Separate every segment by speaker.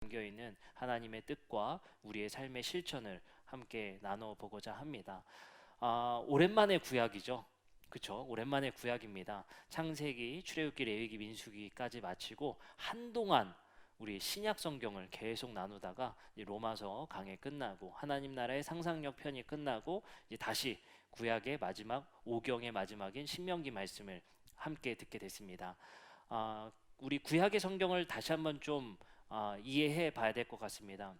Speaker 1: 담겨 있는 하나님의 뜻과 우리의 삶의 실천을 함께 나눠보고자 합니다. 오랜만에 구약이죠. 그쵸? 오랜만에 구약입니다. 창세기, 출애굽기, 레위기, 민수기까지 마치고 한동안 우리 신약 성경을 계속 나누다가 이제 로마서 강해 끝나고 하나님 나라의 상상력 편이 끝나고 이제 다시 구약의 마지막 5경의 마지막인 신명기 말씀을 함께 듣게 됐습니다. 우리 구약의 성경을 다시 한번 좀 이해해 봐야 될 것 같습니다.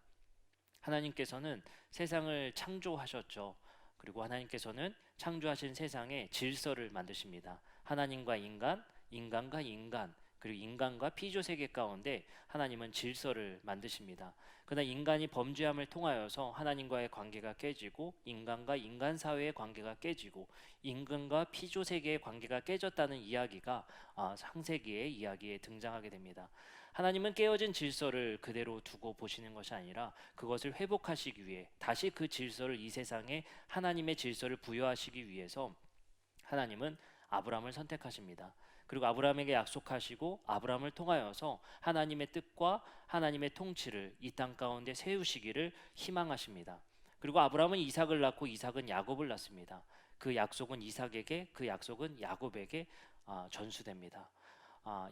Speaker 1: 하나님께서는 세상을 창조하셨죠. 그리고 하나님께서는 창조하신 세상에 질서를 만드십니다. 하나님과 인간, 인간과 인간, 그리고 인간과 피조 세계 가운데 하나님은 질서를 만드십니다. 그러나 인간이 범죄함을 통하여서 하나님과의 관계가 깨지고 인간과 인간 사회의 관계가 깨지고 인간과 피조 세계의 관계가 깨졌다는 이야기가 창세기의 이야기에 등장하게 됩니다. 하나님은 깨어진 질서를 그대로 두고 보시는 것이 아니라 그것을 회복하시기 위해 다시 그 질서를 이 세상에 하나님의 질서를 부여하시기 위해서 하나님은 아브라함을 선택하십니다. 그리고 아브라함에게 약속하시고 아브라함을 통하여서 하나님의 뜻과 하나님의 통치를 이 땅 가운데 세우시기를 희망하십니다. 그리고 아브라함은 이삭을 낳고 이삭은 야곱을 낳습니다. 그 약속은 이삭에게, 그 약속은 야곱에게 전수됩니다.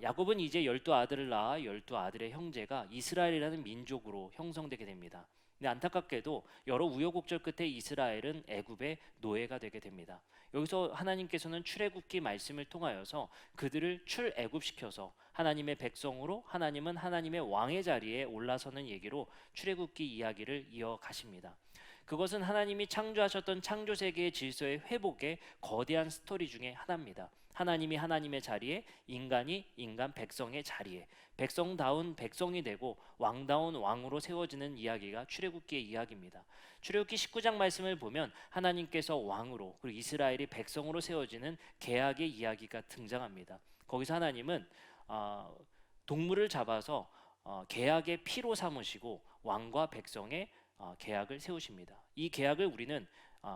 Speaker 1: 야곱은 이제 12아들을 낳아 12아들의 형제가 이스라엘이라는 민족으로 형성되게 됩니다. 근데 안타깝게도 여러 우여곡절 끝에 이스라엘은 애굽의 노예가 되게 됩니다. 여기서 하나님께서는 출애굽기 말씀을 통하여서 그들을 출애굽시켜서 하나님의 백성으로 하나님은 하나님의 왕의 자리에 올라서는 얘기로 출애굽기 이야기를 이어가십니다. 그것은 하나님이 창조하셨던 창조 세계의 질서의 회복의 거대한 스토리 중에 하나입니다. 하나님이 하나님의 자리에, 인간이 인간 백성의 자리에, 백성다운 백성이 되고 왕다운 왕으로 세워지는 이야기가 출애굽기의 이야기입니다. 출애굽기 19장 말씀을 보면 하나님께서 왕으로 그리고 이스라엘이 백성으로 세워지는 계약의 이야기가 등장합니다. 거기서 하나님은 동물을 잡아서 계약의 피로 삼으시고 왕과 백성의 계약을 세우십니다. 이 계약을 우리는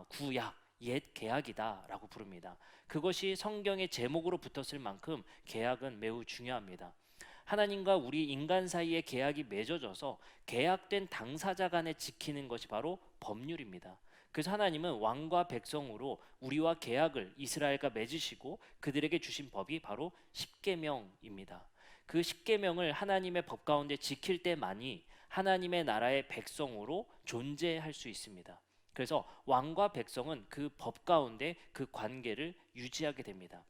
Speaker 1: 구약, 옛 계약이다라고 부릅니다. 그것이 성경의 제목으로 붙었을 만큼 계약은 매우 중요합니다. 하나님과 우리 인간 사이의 계약이 맺어져서 계약된 당사자 간에 지키는 것이 바로 법률입니다. 그래서 하나님은 왕과 백성으로 우리와 계약을 이스라엘과 맺으시고 그들에게 주신 법이 바로 십계명입니다. 그 십계명을 하나님의 법 가운데 지킬 때만이 하나님의 나라의 백성으로 존재할 수 있습니다. 그래서 왕과 백성은 그 법 가운데 그 관계를 유지하게 됩니다.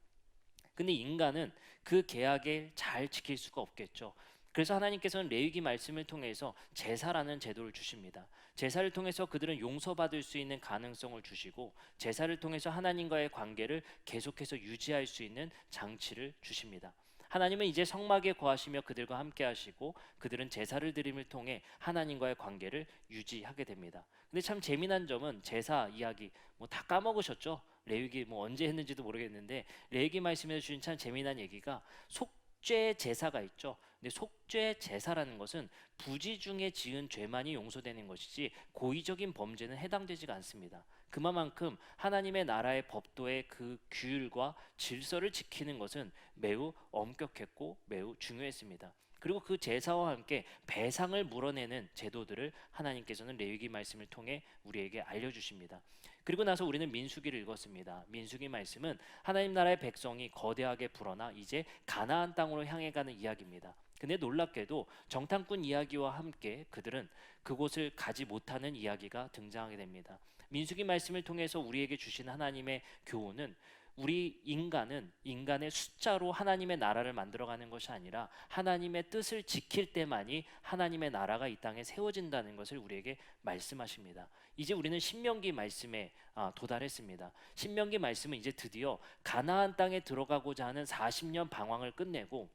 Speaker 1: 근데 인간은 그 계약을 잘 지킬 수가 없겠죠. 그래서 하나님께서는 레위기 말씀을 통해서 제사라는 제도를 주십니다. 제사를 통해서 그들은 용서받을 수 있는 가능성을 주시고 제사를 통해서 하나님과의 관계를 계속해서 유지할 수 있는 장치를 주십니다. 하나님은 이제 성막에 거하시며 그들과 함께 하시고 그들은 제사를 드림을 통해 하나님과의 관계를 유지하게 됩니다. 근데 참 재미난 점은 제사 이야기 다 까먹으셨죠? 레위기 언제 했는지도 모르겠는데 레위기 말씀에 주신 참 재미난 얘기가 속죄 제사가 있죠. 근데 속죄 제사라는 것은 부지 중에 지은 죄만이 용서되는 것이지 고의적인 범죄는 해당되지가 않습니다. 그만큼 하나님의 나라의 법도의 그 규율과 질서를 지키는 것은 매우 엄격했고 매우 중요했습니다. 그리고 그 제사와 함께 배상을 물어내는 제도들을 하나님께서는 레위기 말씀을 통해 우리에게 알려주십니다. 그리고 나서 우리는 민수기를 읽었습니다. 민수기 말씀은 하나님 나라의 백성이 거대하게 불어나 이제 가나안 땅으로 향해 가는 이야기입니다. 근데 놀랍게도 정탐꾼 이야기와 함께 그들은 그곳을 가지 못하는 이야기가 등장하게 됩니다. 민수기 말씀을 통해서 우리에게 주신 하나님의 교훈은 우리 인간은 인간의 숫자로 하나님의 나라를 만들어가는 것이 아니라 하나님의 뜻을 지킬 때만이 하나님의 나라가 이 땅에 세워진다는 것을 우리에게 말씀하십니다. 이제 우리는 신명기 말씀에 도달했습니다. 신명기 말씀은 이제 드디어 가나안 땅에 들어가고자 하는 40년 방황을 끝내고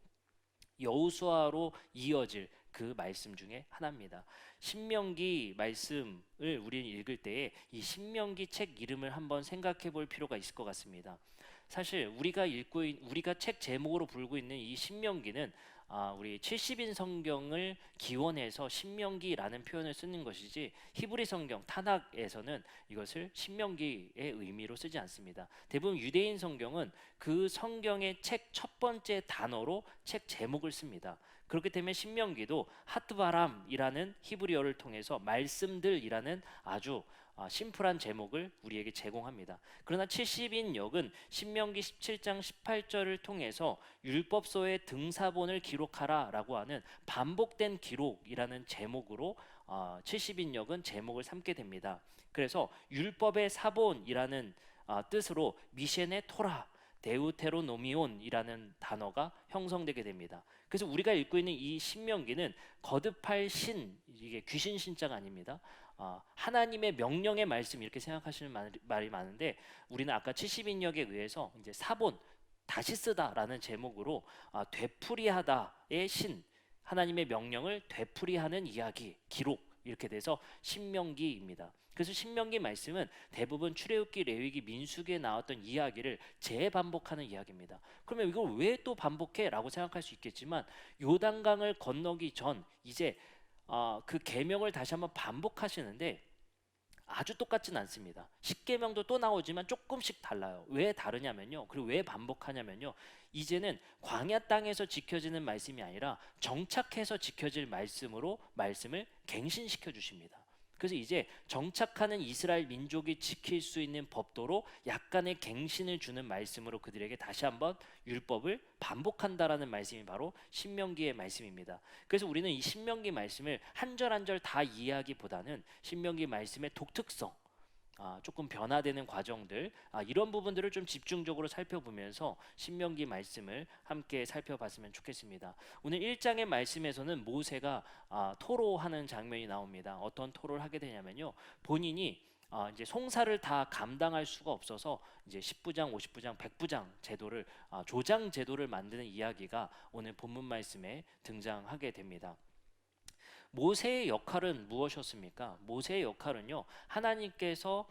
Speaker 1: 여호수아로 이어질 그 말씀 중에 하나입니다. 신명기 말씀을 우리는 읽을 때에 이 신명기 책 이름을 한번 생각해 볼 필요가 있을 것 같습니다. 사실 우리가 책 제목으로 부르고 있는 이 신명기는 우리 70인 성경을 기원해서 신명기라는 표현을 쓰는 것이지 히브리 성경 타낙에서는 이것을 신명기의 의미로 쓰지 않습니다. 대부분 유대인 성경은 그 성경의 책 첫 번째 단어로 책 제목을 씁니다. 그렇기 때문에 신명기도 하트바람이라는 히브리어를 통해서 말씀들이라는 아주 심플한 제목을 우리에게 제공합니다. 그러나 70인역은 신명기 17장 18절을 통해서 율법서의 등사본을 기록하라라고 하는 반복된 기록이라는 제목으로 70인역은 제목을 삼게 됩니다. 그래서 율법의 사본이라는 뜻으로 미셰네 토라 데우테로노미온이라는 단어가 형성되게 됩니다. 그래서 우리가 읽고 있는 이 신명기는 거듭할 신, 이게 귀신 신자가 아닙니다. 하나님의 명령의 말씀 이렇게 생각하시는 말이 많은데, 우리는 아까 70인역에 의해서 이제 사본, 다시 쓰다라는 제목으로 되풀이하다의 신, 하나님의 명령을 되풀이하는 이야기, 기록, 이렇게 돼서 신명기입니다. 그래서 신명기 말씀은 대부분 출애굽기, 레위기, 민수기에 나왔던 이야기를 재반복하는 이야기입니다. 그러면 이걸 왜 또 반복해? 라고 생각할 수 있겠지만, 요단강을 건너기 전 이제 그 계명을 다시 한번 반복하시는데 아주 똑같진 않습니다. 십계명도 또 나오지만 조금씩 달라요. 왜 다르냐면요. 그리고 왜 반복하냐면요. 이제는 광야 땅에서 지켜지는 말씀이 아니라 정착해서 지켜질 말씀으로 말씀을 갱신시켜 주십니다. 그래서 이제 정착하는 이스라엘 민족이 지킬 수 있는 법도로 약간의 갱신을 주는 말씀으로 그들에게 다시 한번 율법을 반복한다라는 말씀이 바로 신명기의 말씀입니다. 그래서 우리는 이 신명기 말씀을 한 절 한 절 다 이해하기보다는 신명기 말씀의 독특성, 조금 변화되는 과정들, 이런 부분들을 좀 집중적으로 살펴보면서 신명기 말씀을 함께 살펴봤으면 좋겠습니다. 오늘 1장의 말씀에서는 모세가 토로하는 장면이 나옵니다. 어떤 토로를 하게 되냐면요, 본인이 이제 송사를 다 감당할 수가 없어서 이제 10부장, 50부장, 100부장 제도를 조장 제도를 만드는 이야기가 오늘 본문 말씀에 등장하게 됩니다. 모세의 역할은 무엇이었습니까? 모세의 역할은요, 하나님께서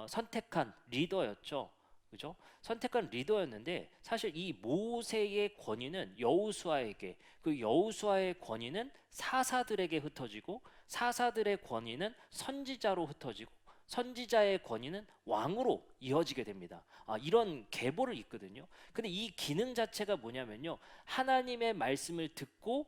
Speaker 1: 선택한 리더였죠. 그죠? 선택한 리더였는데, 사실 이 모세의 권위는 여호수아에게, 그 여호수아의 권위는 사사들에게 흩어지고, 사사들의 권위는 선지자로 흩어지고, 선지자의 권위는 왕으로 이어지게 됩니다. 이런 계보를 잇거든요. 근데 이 기능 자체가 뭐냐면요, 하나님의 말씀을 듣고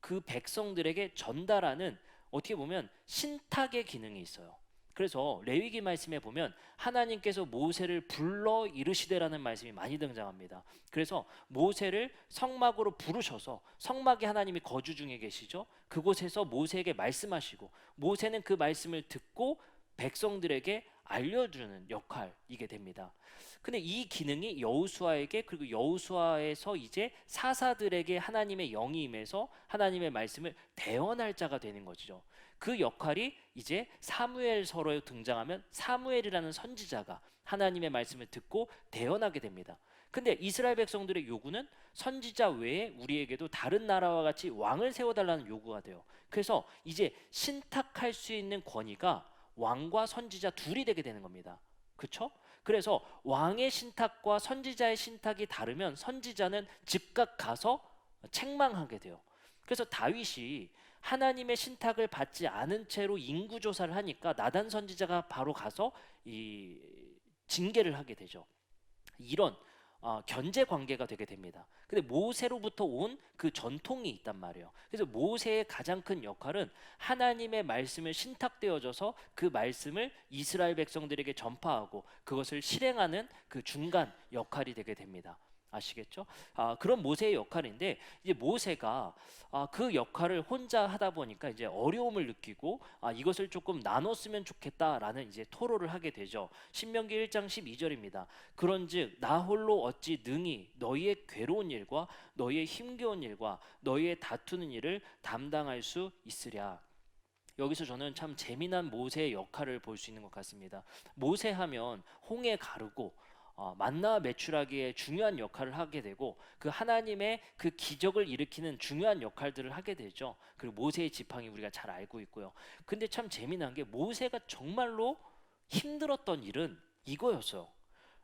Speaker 1: 그 백성들에게 전달하는, 어떻게 보면 신탁의 기능이 있어요. 그래서 레위기 말씀에 보면 하나님께서 모세를 불러 이르시되라는 말씀이 많이 등장합니다. 그래서 모세를 성막으로 부르셔서, 성막에 하나님이 거주 중에 계시죠. 그곳에서 모세에게 말씀하시고, 모세는 그 말씀을 듣고 백성들에게 알려주는 역할이게 됩니다. 근데 이 기능이 여호수아에게, 그리고 여호수아에서 이제 사사들에게 하나님의 영이 임해서 하나님의 말씀을 대언할 자가 되는 거죠. 그 역할이 이제 사무엘서로에 등장하면 사무엘이라는 선지자가 하나님의 말씀을 듣고 대언하게 됩니다. 근데 이스라엘 백성들의 요구는 선지자 외에 우리에게도 다른 나라와 같이 왕을 세워달라는 요구가 돼요. 그래서 이제 신탁할 수 있는 권위가 왕과 선지자 둘이 되게 되는 겁니다. 그렇죠? 그래서 왕의 신탁과 선지자의 신탁이 다르면 선지자는 즉각 가서 책망하게 돼요. 그래서 다윗이 하나님의 신탁을 받지 않은 채로 인구 조사를 하니까 나단 선지자가 바로 가서 이 징계를 하게 되죠. 이런 견제 관계가 되게 됩니다. 근데 모세로부터 온 그 전통이 있단 말이에요. 그래서 모세의 가장 큰 역할은 하나님의 말씀을 신탁되어져서 그 말씀을 이스라엘 백성들에게 전파하고 그것을 실행하는 그 중간 역할이 되게 됩니다. 아시겠죠? 그런 모세의 역할인데, 이제 모세가 그 역할을 혼자 하다 보니까 이제 어려움을 느끼고 이것을 조금 나눴으면 좋겠다라는 이제 토로를 하게 되죠. 신명기 1장 12절입니다. 그런즉 나 홀로 어찌 능히 너희의 괴로운 일과 너희의 힘겨운 일과 너희의 다투는 일을 담당할 수 있으랴. 여기서 저는 참 재미난 모세의 역할을 볼 수 있는 것 같습니다. 모세 하면 홍해 가르고 만나 매출하기에 중요한 역할을 하게 되고, 그 하나님의 그 기적을 일으키는 중요한 역할들을 하게 되죠. 그리고 모세의 지팡이 우리가 잘 알고 있고요. 근데 참 재미난 게 모세가 정말로 힘들었던 일은 이거였어요.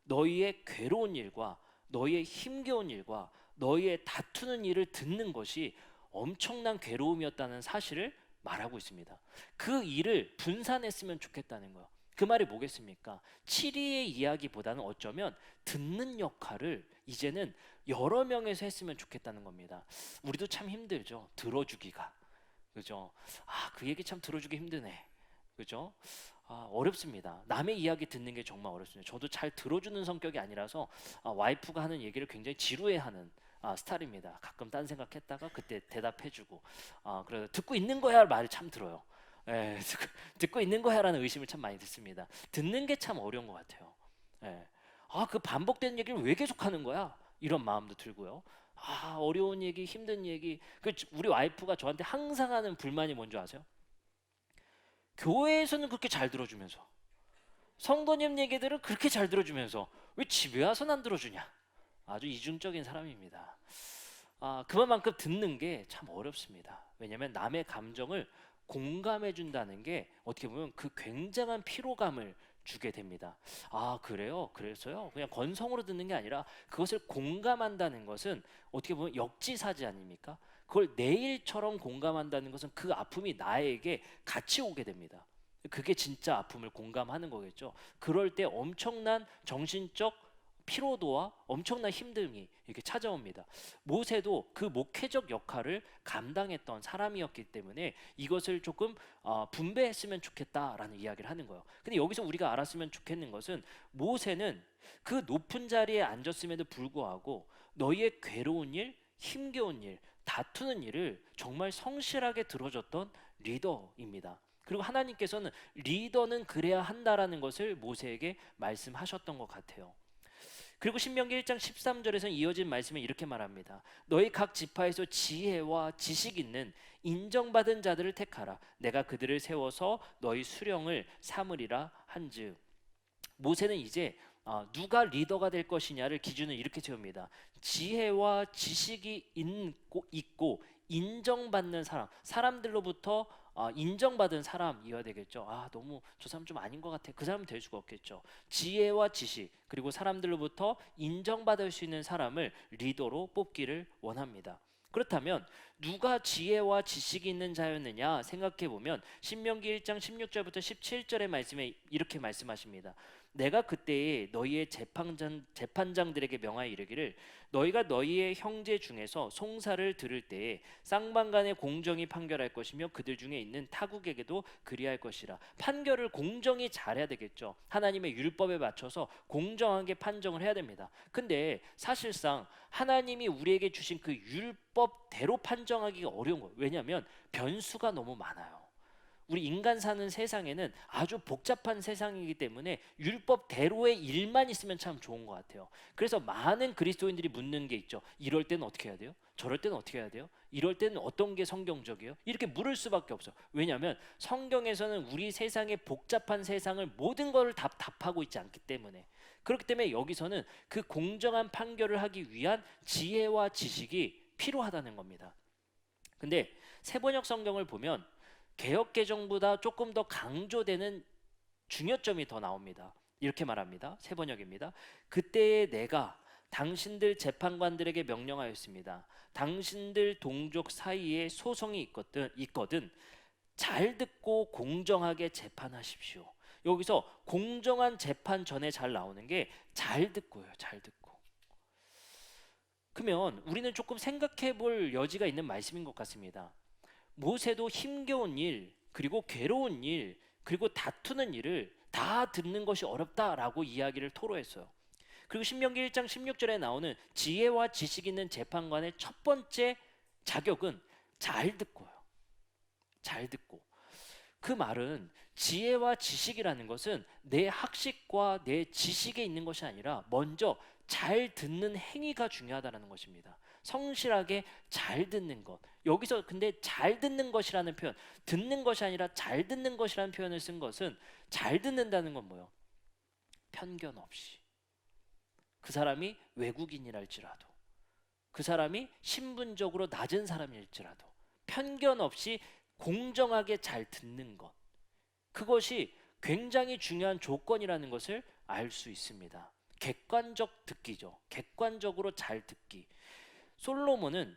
Speaker 1: 너희의 괴로운 일과 너희의 힘겨운 일과 너희의 다투는 일을 듣는 것이 엄청난 괴로움이었다는 사실을 말하고 있습니다. 그 일을 분산했으면 좋겠다는 거예요. 그 말이 뭐겠습니까? 7위의 이야기보다는 어쩌면 듣는 역할을 이제는 여러 명에서 했으면 좋겠다는 겁니다. 우리도 참 힘들죠. 들어주기가. 그죠? 아, 그 얘기 참 들어주기 힘드네. 그죠? 아, 어렵습니다. 남의 이야기 듣는 게 정말 어렵습니다. 저도 잘 들어주는 성격이 아니라서 와이프가 하는 얘기를 굉장히 지루해하는 스타일입니다. 가끔 딴 생각했다가 그때 대답해주고, 그래서 듣고 있는 거야 말을 참 들어요. 예, 듣고 있는 거야라는 의심을 참 많이 듣습니다. 듣는 게 참 어려운 것 같아요. 예. 그 반복되는 얘기를 왜 계속하는 거야? 이런 마음도 들고요. 어려운 얘기, 힘든 얘기. 우리 와이프가 저한테 항상 하는 불만이 뭔지 아세요? 교회에서는 그렇게 잘 들어주면서, 성도님 얘기들은 그렇게 잘 들어주면서 왜 집에 와서는 안 들어주냐? 아주 이중적인 사람입니다. 그만큼 듣는 게 참 어렵습니다. 왜냐하면 남의 감정을 공감해 준다는 게 어떻게 보면 그 굉장한 피로감을 주게 됩니다. 그래요? 그래서요? 그냥 건성으로 듣는 게 아니라 그것을 공감한다는 것은 어떻게 보면 역지사지 아닙니까? 그걸 내 일처럼 공감한다는 것은 그 아픔이 나에게 같이 오게 됩니다. 그게 진짜 아픔을 공감하는 거겠죠. 그럴 때 엄청난 정신적 피로도와 엄청난 힘듦이 이렇게 찾아옵니다. 모세도 그 목회적 역할을 감당했던 사람이었기 때문에 이것을 조금 분배했으면 좋겠다라는 이야기를 하는 거예요. 근데 여기서 우리가 알았으면 좋겠는 것은 모세는 그 높은 자리에 앉았음에도 불구하고 너희의 괴로운 일, 힘겨운 일, 다투는 일을 정말 성실하게 들어줬던 리더입니다. 그리고 하나님께서는 리더는 그래야 한다라는 것을 모세에게 말씀하셨던 것 같아요. 그리고 신명기 1장 13절에서 이어진 말씀에 이렇게 말합니다. 너희 각 지파에서 지혜와 지식 있는 인정받은 자들을 택하라. 내가 그들을 세워서 너희 수령을 삼으리라 한즉. 모세는 이제 누가 리더가 될 것이냐를 기준을 이렇게 세웁니다. 지혜와 지식이 있고 인정받는 사람, 사람들로부터 인정받은 사람이어야 되겠죠. 너무 저 사람 좀 아닌 것 같아. 그 사람은 될 수가 없겠죠. 지혜와 지식 그리고 사람들로부터 인정받을 수 있는 사람을 리더로 뽑기를 원합니다. 그렇다면 누가 지혜와 지식이 있는 자였느냐 생각해 보면 신명기 1장 16절부터 17절의 말씀에 이렇게 말씀하십니다. 내가 그때에 너희의 재판장들에게 명하여 이르기를 너희가 너희의 형제 중에서 송사를 들을 때에 쌍방간의 공정히 판결할 것이며 그들 중에 있는 타국에게도 그리할 것이라. 판결을 공정히 잘해야 되겠죠. 하나님의 율법에 맞춰서 공정하게 판정을 해야 됩니다. 근데 사실상 하나님이 우리에게 주신 그 율법대로 판정하기가 어려운 거예요. 왜냐하면 변수가 너무 많아요. 우리 인간 사는 세상에는 아주 복잡한 세상이기 때문에 율법대로의 일만 있으면 참 좋은 것 같아요. 그래서 많은 그리스도인들이 묻는 게 있죠. 이럴 때는 어떻게 해야 돼요? 저럴 때는 어떻게 해야 돼요? 이럴 때는 어떤 게 성경적이에요? 이렇게 물을 수밖에 없어. 왜냐하면 성경에서는 우리 세상의 복잡한 세상을 모든 것을 다 답하고 있지 않기 때문에. 그렇기 때문에 여기서는 그 공정한 판결을 하기 위한 지혜와 지식이 필요하다는 겁니다. 근데 세번역 성경을 보면 개역 개정보다 조금 더 강조되는 중요점이 더 나옵니다. 이렇게 말합니다. 세번역입니다. 그때에 내가 당신들 재판관들에게 명령하였습니다. 당신들 동족 사이에 소송이 있거든 잘 듣고 공정하게 재판하십시오. 여기서 공정한 재판 전에 잘 나오는 게 잘 듣고요. 잘 듣고. 그러면 우리는 조금 생각해 볼 여지가 있는 말씀인 것 같습니다. 모세도 힘겨운 일, 그리고 괴로운 일, 그리고 다투는 일을 다 듣는 것이 어렵다라고 이야기를 토로했어요. 그리고 신명기 1장 16절에 나오는 지혜와 지식 있는 재판관의 첫 번째 자격은 잘 듣고요. 잘 듣고. 그 말은 지혜와 지식이라는 것은 내 학식과 내 지식에 있는 것이 아니라 먼저 잘 듣는 행위가 중요하다는 것입니다. 성실하게 잘 듣는 것. 여기서 근데 잘 듣는 것이라는 표현, 듣는 것이 아니라 잘 듣는 것이라는 표현을 쓴 것은 잘 듣는다는 건 뭐예요? 편견 없이. 그 사람이 외국인이랄지라도, 그 사람이 신분적으로 낮은 사람일지라도 편견 없이 공정하게 잘 듣는 것. 그것이 굉장히 중요한 조건이라는 것을 알 수 있습니다. 객관적 듣기죠. 객관적으로 잘 듣기. 솔로몬은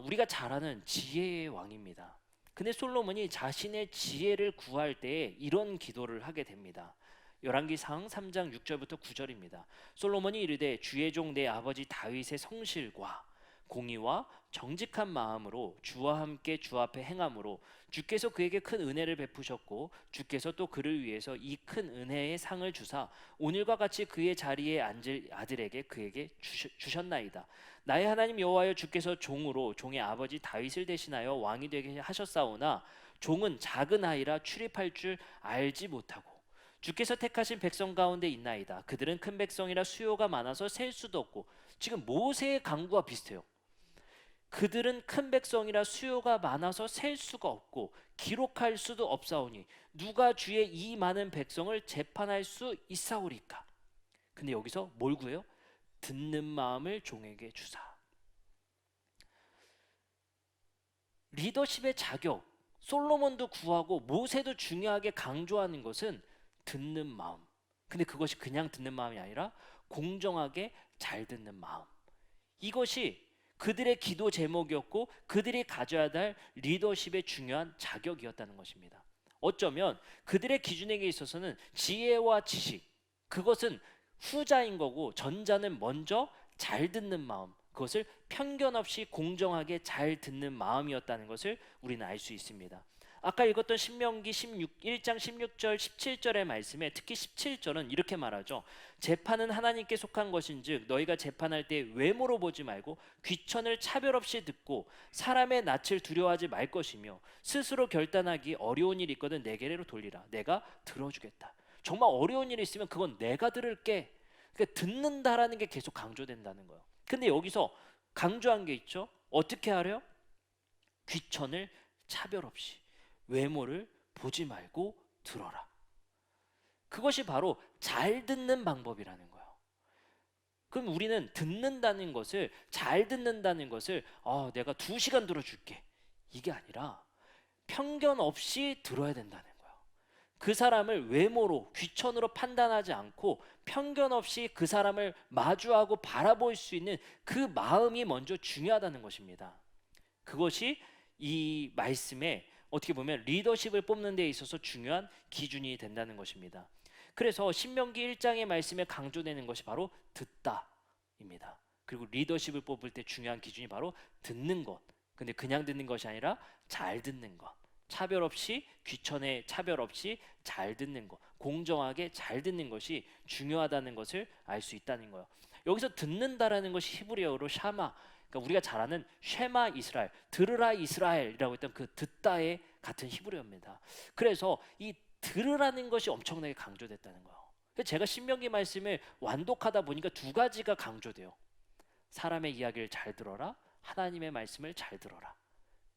Speaker 1: 우리가 잘 아는 지혜의 왕입니다. 근데 솔로몬이 자신의 지혜를 구할 때에 이런 기도를 하게 됩니다. 열왕기상 3장 6절부터 9절입니다. 솔로몬이 이르되 주의 종 내 아버지 다윗의 성실과 공의와 정직한 마음으로 주와 함께 주 앞에 행함으로 주께서 그에게 큰 은혜를 베푸셨고 주께서 또 그를 위해서 이 큰 은혜의 상을 주사 오늘과 같이 그의 자리에 앉을 아들에게 그에게 주셨나이다. 나의 하나님 여호와여, 주께서 종으로 종의 아버지 다윗을 대신하여 왕이 되게 하셨사오나 종은 작은 아이라 출입할 줄 알지 못하고 주께서 택하신 백성 가운데 있나이다. 그들은 큰 백성이라 수요가 많아서 셀 수도 없고, 지금 모세의 강구와 비슷해요. 그들은 큰 백성이라 수요가 많아서 셀 수가 없고 기록할 수도 없사오니 누가 주의 이 많은 백성을 재판할 수 있사오리까. 근데 여기서 뭘 구해요? 듣는 마음을 종에게 주사. 리더십의 자격, 솔로몬도 구하고 모세도 중요하게 강조하는 것은 듣는 마음. 근데 그것이 그냥 듣는 마음이 아니라 공정하게 잘 듣는 마음. 이것이 그들의 기도 제목이었고 그들이 가져야 할 리더십의 중요한 자격이었다는 것입니다. 어쩌면 그들의 기준에게 있어서는 지혜와 지식, 그것은 후자인 거고 전자는 먼저 잘 듣는 마음, 그것을 편견 없이 공정하게 잘 듣는 마음이었다는 것을 우리는 알 수 있습니다. 아까 읽었던 신명기 1장 16절 17절의 말씀에 특히 17절은 이렇게 말하죠. 재판은 하나님께 속한 것인즉 너희가 재판할 때 외모로 보지 말고 귀천을 차별 없이 듣고 사람의 낯을 두려워하지 말 것이며 스스로 결단하기 어려운 일이 있거든 내게로 돌리라. 내가 들어주겠다. 정말 어려운 일이 있으면 그건 내가 들을게. 그러니까 듣는다라는 게 계속 강조된다는 거예요. 근데 여기서 강조한 게 있죠. 어떻게 하래요? 귀천을 차별 없이, 외모를 보지 말고 들어라. 그것이 바로 잘 듣는 방법이라는 거예요. 그럼 우리는 듣는다는 것을, 잘 듣는다는 것을 내가 2시간 들어줄게, 이게 아니라 편견 없이 들어야 된다는 거예요. 그 사람을 외모로, 귀천으로 판단하지 않고 편견 없이 그 사람을 마주하고 바라볼 수 있는 그 마음이 먼저 중요하다는 것입니다. 그것이 이 말씀에 어떻게 보면 리더십을 뽑는 데 있어서 중요한 기준이 된다는 것입니다. 그래서 신명기 1장의 말씀에 강조되는 것이 바로 듣다입니다. 그리고 리더십을 뽑을 때 중요한 기준이 바로 듣는 것. 근데 그냥 듣는 것이 아니라 잘 듣는 것. 차별 없이, 귀천에 차별 없이 잘 듣는 것, 공정하게 잘 듣는 것이 중요하다는 것을 알 수 있다는 거예요. 여기서 듣는다라는 것이 히브리어로 샤마, 그러니까 우리가 잘 아는 쉐마 이스라엘, 들으라 이스라엘이라고 했던 그 듣다의 같은 히브리어입니다. 그래서 이 들으라는 것이 엄청나게 강조됐다는 거예요. 제가 신명기 말씀을 완독하다 보니까 2가지가 강조돼요. 사람의 이야기를 잘 들어라, 하나님의 말씀을 잘 들어라.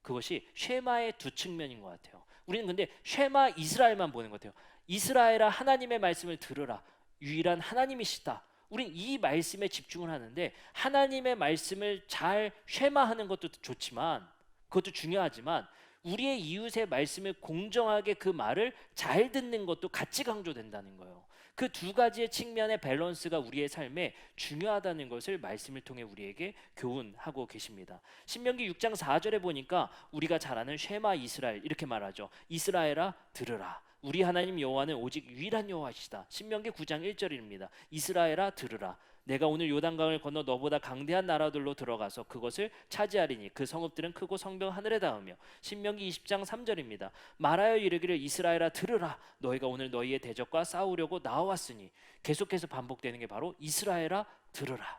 Speaker 1: 그것이 쉐마의 2측면인 것 같아요. 우리는 근데 쉐마 이스라엘만 보는 것 같아요. 이스라엘아, 하나님의 말씀을 들으라. 유일한 하나님이시다. 우린 이 말씀에 집중을 하는데 하나님의 말씀을 잘 쉐마하는 것도 좋지만, 그것도 중요하지만 우리의 이웃의 말씀을 공정하게 그 말을 잘 듣는 것도 같이 강조된다는 거예요. 그 2가지의 측면의 밸런스가 우리의 삶에 중요하다는 것을 말씀을 통해 우리에게 교훈하고 계십니다. 신명기 6장 4절에 보니까 우리가 잘 아는 쉐마 이스라엘 이렇게 말하죠. 이스라엘아 들으라. 우리 하나님 여호와는 오직 유일한 여호와시다. 신명기 9장 1절입니다. 이스라엘아 들으라. 내가 오늘 요단강을 건너 너보다 강대한 나라들로 들어가서 그것을 차지하리니 그 성읍들은 크고 성벽 하늘에 닿으며. 신명기 20장 3절입니다. 말하여 이르기를 이스라엘아 들으라. 너희가 오늘 너희의 대적과 싸우려고 나왔으니. 계속해서 반복되는 게 바로 이스라엘아 들으라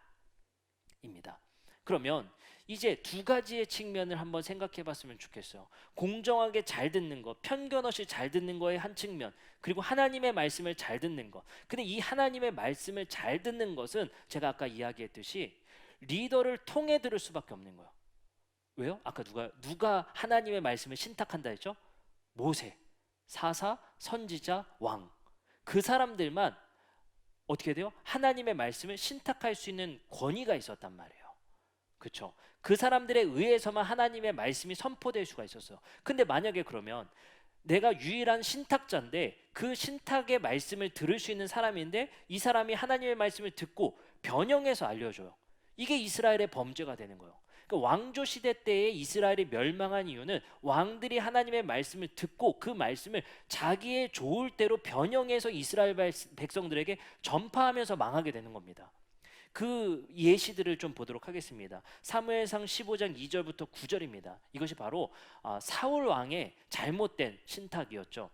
Speaker 1: 입니다. 그러면 이제 2가지의 측면을 한번 생각해 봤으면 좋겠어요. 공정하게 잘 듣는 것, 편견 없이 잘 듣는 거의 한 측면, 그리고 하나님의 말씀을 잘 듣는 것. 근데 이 하나님의 말씀을 잘 듣는 것은 제가 아까 이야기했듯이 리더를 통해 들을 수밖에 없는 거예요. 왜요? 아까 누가 하나님의 말씀을 신탁한다 했죠? 모세, 사사, 선지자, 왕. 그 사람들만 어떻게 돼요? 하나님의 말씀을 신탁할 수 있는 권위가 있었단 말이에요. 그렇죠? 그 사람들에 의해서만 하나님의 말씀이 선포될 수가 있었어요. 근데 만약에 그러면 내가 유일한 신탁자인데 그 신탁의 말씀을 들을 수 있는 사람인데 이 사람이 하나님의 말씀을 듣고 변형해서 알려줘요. 이게 이스라엘의 범죄가 되는 거예요. 그 왕조 시대 때에 이스라엘이 멸망한 이유는 왕들이 하나님의 말씀을 듣고 그 말씀을 자기의 좋을 대로 변형해서 이스라엘 백성들에게 전파하면서 망하게 되는 겁니다. 그 예시들을 좀 보도록 하겠습니다. 사무엘상 15장 2절부터 9절입니다. 이것이 바로 사울 왕의 잘못된 신탁이었죠.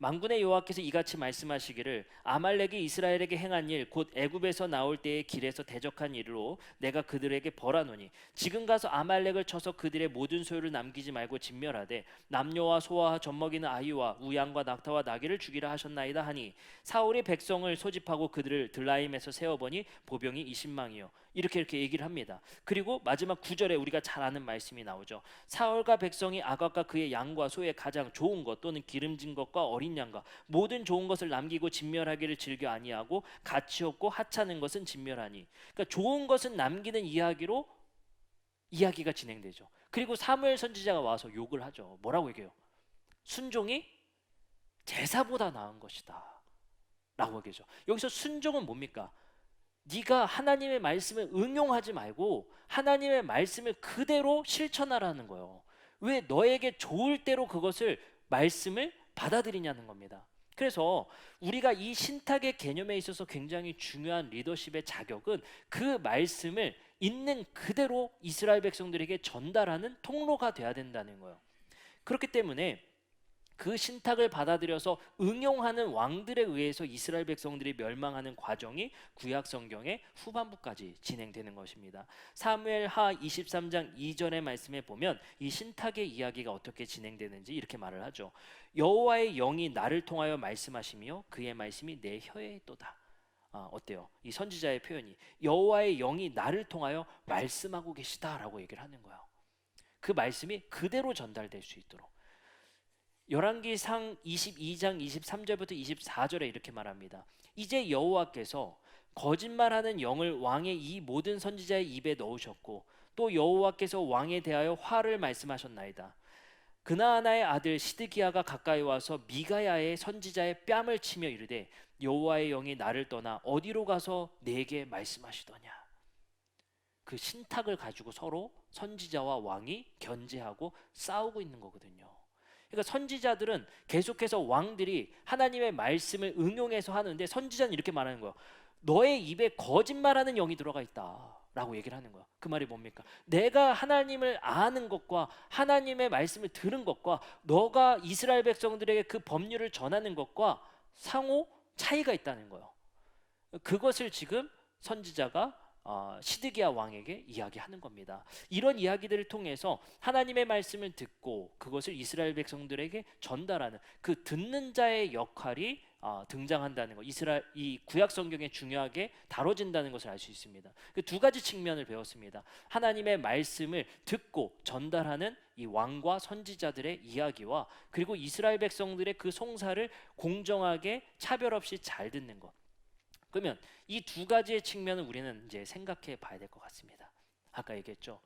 Speaker 1: 만군의 여호와께서 이같이 말씀하시기를 아말렉이 이스라엘에게 행한 일 곧 애굽에서 나올 때의 길에서 대적한 일로 내가 그들에게 벌하노니 지금 가서 아말렉을 쳐서 그들의 모든 소유를 남기지 말고 진멸하되 남녀와 소와 젖먹이는 아이와 우양과 낙타와 나귀를 죽이라 하셨나이다 하니 사울이 백성을 소집하고 그들을 들라임에서 세어보니 보병이 20망이요 이렇게 얘기를 합니다. 그리고 마지막 9절에 우리가 잘 아는 말씀이 나오죠. 사울과 백성이 아각과 그의 양과 소의 가장 좋은 것 또는 기름진 것과 어린 양과 모든 좋은 것을 남기고 진멸하기를 즐겨 아니하고 가치 없고 하찮은 것은 진멸하니. 그러니까 좋은 것은 남기는 이야기로 이야기가 진행되죠. 그리고 사무엘 선지자가 와서 욕을 하죠. 뭐라고 얘기해요? 순종이 제사보다 나은 것이다 라고 얘기하죠. 여기서 순종은 뭡니까? 네가 하나님의 말씀을 응용하지 말고 하나님의 말씀을 그대로 실천하라는 거예요. 왜 너에게 좋을 대로 그것을 말씀을 받아들이냐는 겁니다. 그래서 우리가 이 신탁의 개념에 있어서 굉장히 중요한 리더십의 자격은 그 말씀을 있는 그대로 이스라엘 백성들에게 전달하는 통로가 돼야 된다는 거예요. 그렇기 때문에 그 신탁을 받아들여서 응용하는 왕들에 의해서 이스라엘 백성들이 멸망하는 과정이 구약 성경의 후반부까지 진행되는 것입니다. 사무엘하 23장 2절의 말씀에 보면 이 신탁의 이야기가 어떻게 진행되는지 이렇게 말을 하죠. 여호와의 영이 나를 통하여 말씀하시며 그의 말씀이 내 혀에 있도다. 어때요? 이 선지자의 표현이 여호와의 영이 나를 통하여 말씀하고 계시다라고 얘기를 하는 거예요. 그 말씀이 그대로 전달될 수 있도록. 열왕기상 22장 23절부터 24절에 이렇게 말합니다. 이제 여호와께서 거짓말하는 영을 왕의 이 모든 선지자의 입에 넣으셨고 또 여호와께서 왕에 대하여 화를 말씀하셨나이다. 그나아나의 아들 시드기야가 가까이 와서 미가야의 선지자의 뺨을 치며 이르되 여호와의 영이 나를 떠나 어디로 가서 내게 말씀하시더냐. 그 신탁을 가지고 서로 선지자와 왕이 견제하고 싸우고 있는 거거든요. 그러니까 선지자들은 계속해서 왕들이 하나님의 말씀을 응용해서 하는데 선지자는 이렇게 말하는 거예요. 너의 입에 거짓말하는 영이 들어가 있다 라고 얘기를 하는 거야. 그 말이 뭡니까? 내가 하나님을 아는 것과 하나님의 말씀을 들은 것과 너가 이스라엘 백성들에게 그 법률을 전하는 것과 상호 차이가 있다는 거예요. 그것을 지금 선지자가 시드기야 왕에게 이야기하는 겁니다. 이런 이야기들을 통해서 하나님의 말씀을 듣고 그것을 이스라엘 백성들에게 전달하는 그 듣는 자의 역할이 등장한다는 것, 이 구약 성경에 중요하게 다뤄진다는 것을 알 수 있습니다. 그 두 가지 측면을 배웠습니다. 하나님의 말씀을 듣고 전달하는 이 왕과 선지자들의 이야기와 그리고 이스라엘 백성들의 그 송사를 공정하게 차별 없이 잘 듣는 것. 그러면 이 두 가지의 측면을 우리는 이제 생각해 봐야 될 것 같습니다. 아까 얘기했죠.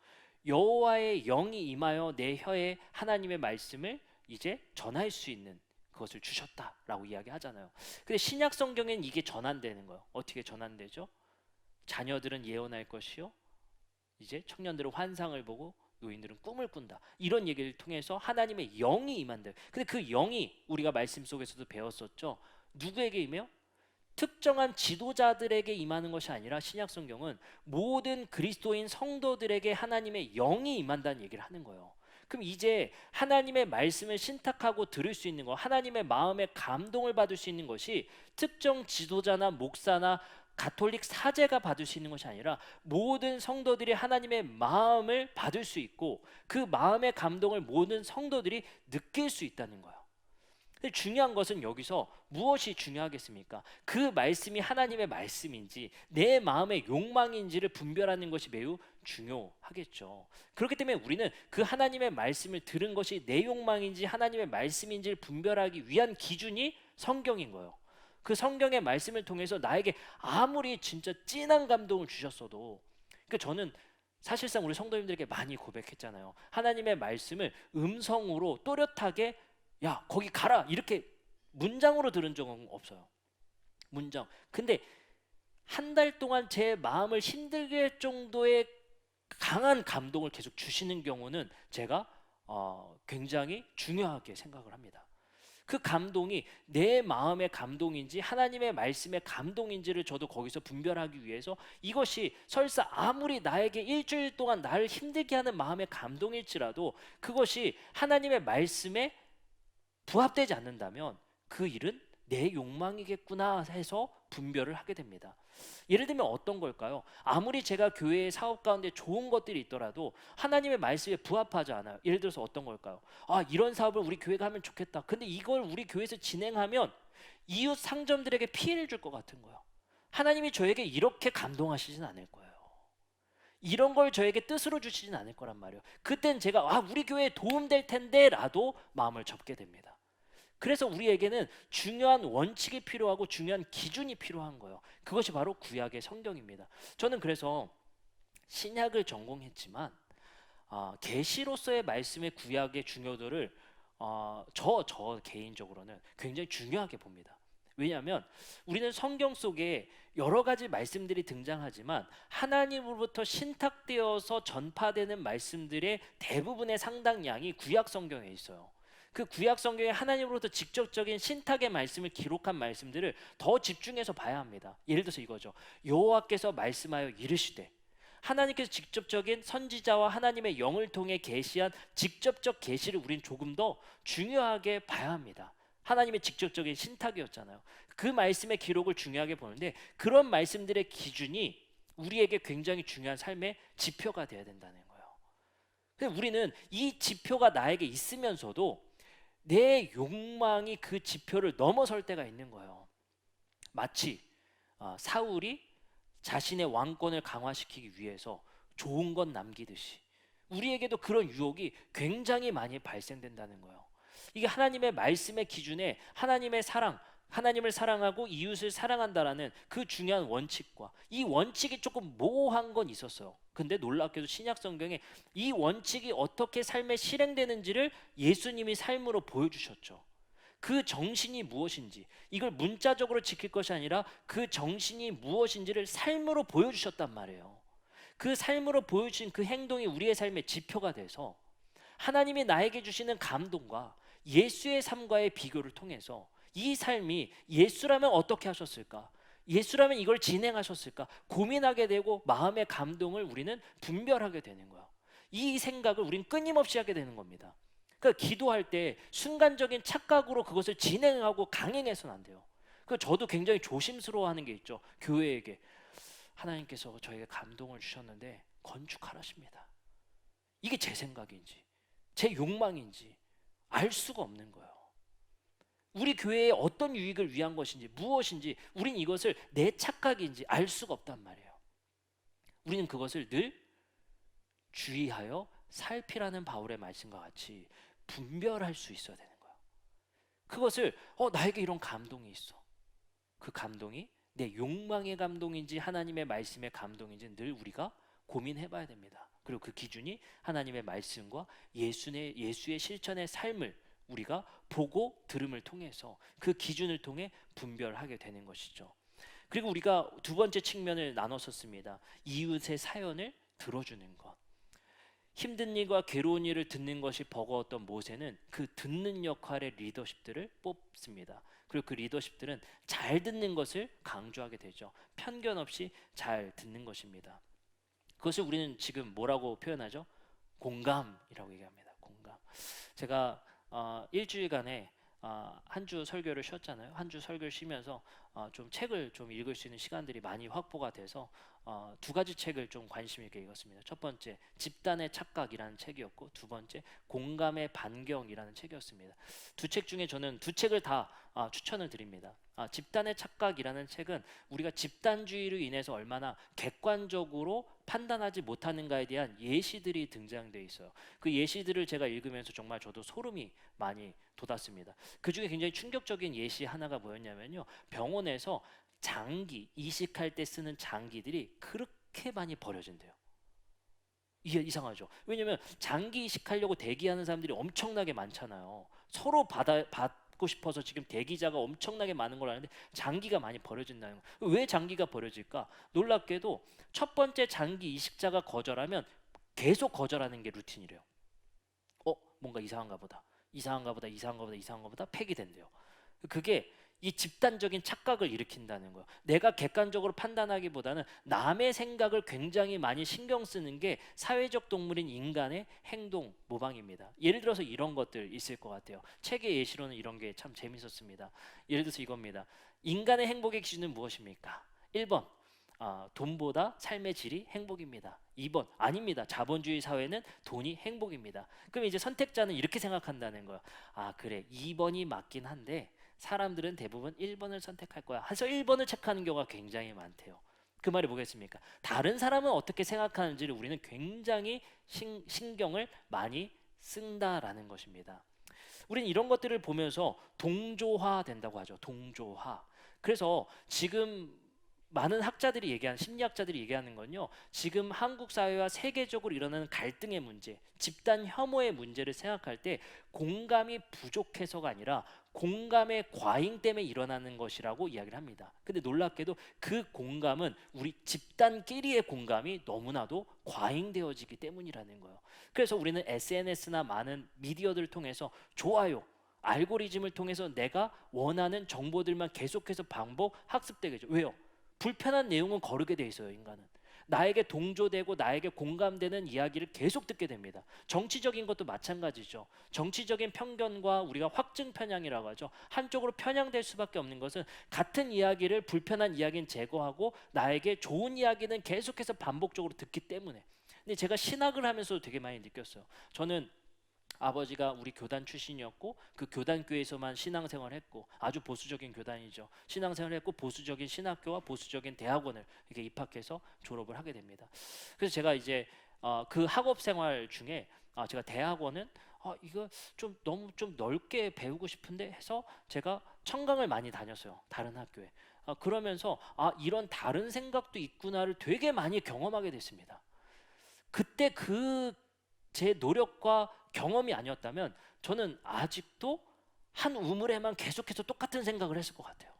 Speaker 1: 여호와의 영이 임하여 내 혀에 하나님의 말씀을 이제 전할 수 있는 그것을 주셨다라고 이야기하잖아요. 근데 신약 성경엔 이게 전환되는 거예요. 어떻게 전환되죠? 자녀들은 예언할 것이요, 이제 청년들은 환상을 보고 노인들은 꿈을 꾼다. 이런 얘기를 통해서 하나님의 영이 임한다. 근데 그 영이 우리가 말씀 속에서도 배웠었죠. 누구에게 임해요? 특정한 지도자들에게 임하는 것이 아니라 신약 성경은 모든 그리스도인 성도들에게 하나님의 영이 임한다는 얘기를 하는 거예요. 그럼 이제 하나님의 말씀을 신탁하고 들을 수 있는 것, 하나님의 마음에 감동을 받을 수 있는 것이 특정 지도자나 목사나 가톨릭 사제가 받을 수 있는 것이 아니라 모든 성도들이 하나님의 마음을 받을 수 있고 그 마음의 감동을 모든 성도들이 느낄 수 있다는 거예요. 근데 중요한 것은 여기서 무엇이 중요하겠습니까? 그 말씀이 하나님의 말씀인지 내 마음의 욕망인지를 분별하는 것이 매우 중요하겠죠. 그렇기 때문에 우리는 그 하나님의 말씀을 들은 것이 내 욕망인지 하나님의 말씀인지를 분별하기 위한 기준이 성경인 거예요. 그 성경의 말씀을 통해서 나에게 아무리 진짜 진한 감동을 주셨어도, 그러니까 저는 사실상 우리 성도님들에게 많이 고백했잖아요. 하나님의 말씀을 음성으로 또렷하게 야 거기 가라 이렇게 문장으로 들은 적은 없어요. 문장. 근데 한 달 동안 제 마음을 힘들게 할 정도의 강한 감동을 계속 주시는 경우는 제가 굉장히 중요하게 생각을 합니다. 그 감동이 내 마음의 감동인지 하나님의 말씀의 감동인지를 저도 거기서 분별하기 위해서, 이것이 설사 아무리 나에게 일주일 동안 나를 힘들게 하는 마음의 감동일지라도 그것이 하나님의 말씀에 부합되지 않는다면 그 일은 내 욕망이겠구나 해서 분별을 하게 됩니다. 예를 들면 어떤 걸까요? 아무리 제가 교회의 사업 가운데 좋은 것들이 있더라도 하나님의 말씀에 부합하지 않아요. 예를 들어서 어떤 걸까요? 이런 사업을 우리 교회가 하면 좋겠다. 근데 이걸 우리 교회에서 진행하면 이웃 상점들에게 피해를 줄 것 같은 거예요. 하나님이 저에게 이렇게 감동하시진 않을 거예요. 이런 걸 저에게 뜻으로 주시진 않을 거란 말이에요. 그땐 제가 우리 교회에 도움될 텐데 라도 마음을 접게 됩니다. 그래서 우리에게는 중요한 원칙이 필요하고 중요한 기준이 필요한 거예요. 그것이 바로 구약의 성경입니다. 저는 그래서 신약을 전공했지만 계시로서의 말씀의 구약의 중요도를 저 개인적으로는 굉장히 중요하게 봅니다. 왜냐하면 우리는 성경 속에 여러 가지 말씀들이 등장하지만 하나님으로부터 신탁되어서 전파되는 말씀들의 대부분의 상당량이 구약 성경에 있어요. 그 구약 성경에 하나님으로부터 직접적인 신탁의 말씀을 기록한 말씀들을 더 집중해서 봐야 합니다. 예를 들어서 이거죠. 여호와께서 말씀하여 이르시되, 하나님께서 직접적인 선지자와 하나님의 영을 통해 계시한 직접적 계시를 우린 조금 더 중요하게 봐야 합니다. 하나님의 직접적인 신탁이었잖아요. 그 말씀의 기록을 중요하게 보는데 그런 말씀들의 기준이 우리에게 굉장히 중요한 삶의 지표가 되어야 된다는 거예요. 그래서 우리는 이 지표가 나에게 있으면서도 내 욕망이 그 지표를 넘어설 때가 있는 거예요. 마치 사울이 자신의 왕권을 강화시키기 위해서 좋은 것 남기듯이 우리에게도 그런 유혹이 굉장히 많이 발생된다는 거예요. 이게 하나님의 말씀의 기준에 하나님의 사랑, 하나님을 사랑하고 이웃을 사랑한다라는 그 중요한 원칙과 이 원칙이 조금 모호한 건 있었어요. 근데 놀랍게도 신약 성경에 이 원칙이 어떻게 삶에 실행되는지를 예수님이 삶으로 보여주셨죠. 그 정신이 무엇인지, 이걸 문자적으로 지킬 것이 아니라 그 정신이 무엇인지를 삶으로 보여주셨단 말이에요. 그 삶으로 보여주신 그 행동이 우리의 삶의 지표가 돼서 하나님이 나에게 주시는 감동과 예수의 삶과의 비교를 통해서 이 삶이 예수라면 어떻게 하셨을까? 예수라면 이걸 진행하셨을까? 고민하게 되고 마음의 감동을 우리는 분별하게 되는 거예요. 이 생각을 우리는 끊임없이 하게 되는 겁니다. 그러니까 기도할 때 순간적인 착각으로 그것을 진행하고 강행해서는 안 돼요. 저도 굉장히 조심스러워하는 게 있죠. 교회에게 하나님께서 저에게 감동을 주셨는데 건축하라십니다. 이게 제 생각인지 제 욕망인지 알 수가 없는 거예요. 우리 교회에 어떤 유익을 위한 것인지 무엇인지 우린 이것을 내 착각인지 알 수가 없단 말이에요. 우리는 그것을 늘 주의하여 살피라는 바울의 말씀과 같이 분별할 수 있어야 되는 거예요. 그것을 나에게 이런 감동이 있어. 그 감동이 내 욕망의 감동인지 하나님의 말씀의 감동인지 늘 우리가 고민해 봐야 됩니다. 그리고 그 기준이 하나님의 말씀과 예수의 실천의 삶을 우리가 보고 들음을 통해서 그 기준을 통해 분별하게 되는 것이죠. 그리고 우리가 두 번째 측면을 나눴었습니다. 이웃의 사연을 들어주는 것. 힘든 일과 괴로운 일을 듣는 것이 버거웠던 모세는 그 듣는 역할의 리더십들을 뽑습니다. 그리고 그 리더십들은 잘 듣는 것을 강조하게 되죠. 편견 없이 잘 듣는 것입니다. 그것을 우리는 지금 뭐라고 표현하죠? 공감이라고 얘기합니다. 공감. 제가 일주일간에 한 주 설교를 쉬었잖아요. 한 주 설교를 쉬면서 좀 책을 좀 읽을 수 있는 시간들이 많이 확보가 돼서 두 가지 책을 좀 관심 있게 읽었습니다. 첫 번째 집단의 착각이라는 책이었고 두 번째 공감의 반경이라는 책이었습니다. 두 책 중에 저는 두 책을 다 추천을 드립니다. 집단의 착각이라는 책은 우리가 집단주의로 인해서 얼마나 객관적으로 판단하지 못하는가에 대한 예시들이 등장되어 있어요. 그 예시들을 제가 읽으면서 정말 저도 소름이 많이 돋았습니다. 그 중에 굉장히 충격적인 예시 하나가 뭐였냐면요. 병원에서 장기, 이식할 때 쓰는 장기들이 그렇게 많이 버려진대요. 이게 이상하죠. 왜냐면 장기 이식하려고 대기하는 사람들이 엄청나게 많잖아요. 서로 받고 싶어서 지금 대기자가 엄청나게 많은 걸 아는데 장기가 많이 버려진다는 거예요. 왜 장기가 버려질까? 놀랍게도 첫 번째 장기 이식자가 거절하면 계속 거절하는 게 루틴이래요. 뭔가 이상한가 보다. 이상한가 보다. 이상한가 보다. 이상한가 보다. 팩이 된대요. 그게 이 집단적인 착각을 일으킨다는 거예요. 내가 객관적으로 판단하기보다는 남의 생각을 굉장히 많이 신경 쓰는 게 사회적 동물인 인간의 행동 모방입니다. 예를 들어서 이런 것들 있을 것 같아요. 책의 예시로는 이런 게 참 재밌었습니다. 예를 들어서 이겁니다. 인간의 행복의 기준은 무엇입니까? 1번 돈보다 삶의 질이 행복입니다. 2번 아닙니다. 자본주의 사회는 돈이 행복입니다. 그럼 이제 선택자는 이렇게 생각한다는 거예요. 그래 2번이 맞긴 한데 사람들은 대부분 1번을 선택할 거야. 해서 1번을 체크하는 경우가 굉장히 많대요. 그 말이 뭐겠습니까? 다른 사람은 어떻게 생각하는지를 우리는 굉장히 신경을 많이 쓴다라는 것입니다. 우리는 이런 것들을 보면서 동조화 된다고 하죠. 동조화. 그래서 지금 많은 학자들이 얘기하는 심리학자들이 얘기하는 건요. 지금 한국 사회와 세계적으로 일어나는 갈등의 문제, 집단 혐오의 문제를 생각할 때 공감이 부족해서가 아니라 공감의 과잉 때문에 일어나는 것이라고 이야기를 합니다. 근데 놀랍게도 그 공감은 우리 집단끼리의 공감이 너무나도 과잉되어지기 때문이라는 거예요. 그래서 우리는 SNS나 많은 미디어들을 통해서 좋아요, 알고리즘을 통해서 내가 원하는 정보들만 계속해서 반복 학습되게 죠. 왜요? 불편한 내용은 거르게 돼 있어요. 인간은 나에게 동조되고 나에게 공감되는 이야기를 계속 듣게 됩니다. 정치적인 것도 마찬가지죠. 정치적인 편견과 우리가 확증 편향이라고 하죠. 한쪽으로 편향될 수밖에 없는 것은 같은 이야기를 불편한 이야기는 제거하고 나에게 좋은 이야기는 계속해서 반복적으로 듣기 때문에. 근데 제가 신학을 하면서도 되게 많이 느꼈어요. 저는 아버지가 우리 교단 출신이었고 그 교단 교회에서만 신앙생활을 했고 아주 보수적인 교단이죠. 신앙생활을 했고 보수적인 신학교와 보수적인 대학원을 이렇게 입학해서 졸업을 하게 됩니다. 그래서 제가 이제 그 학업 생활 중에 제가 대학원은 이거 좀 너무 좀 넓게 배우고 싶은데 해서 제가 청강을 많이 다녔어요. 다른 학교에. 그러면서 이런 다른 생각도 있구나를 되게 많이 경험하게 됐습니다. 그때 그 제 노력과 경험이 아니었다면 저는 아직도 한 우물에만 계속해서 똑같은 생각을 했을 것 같아요.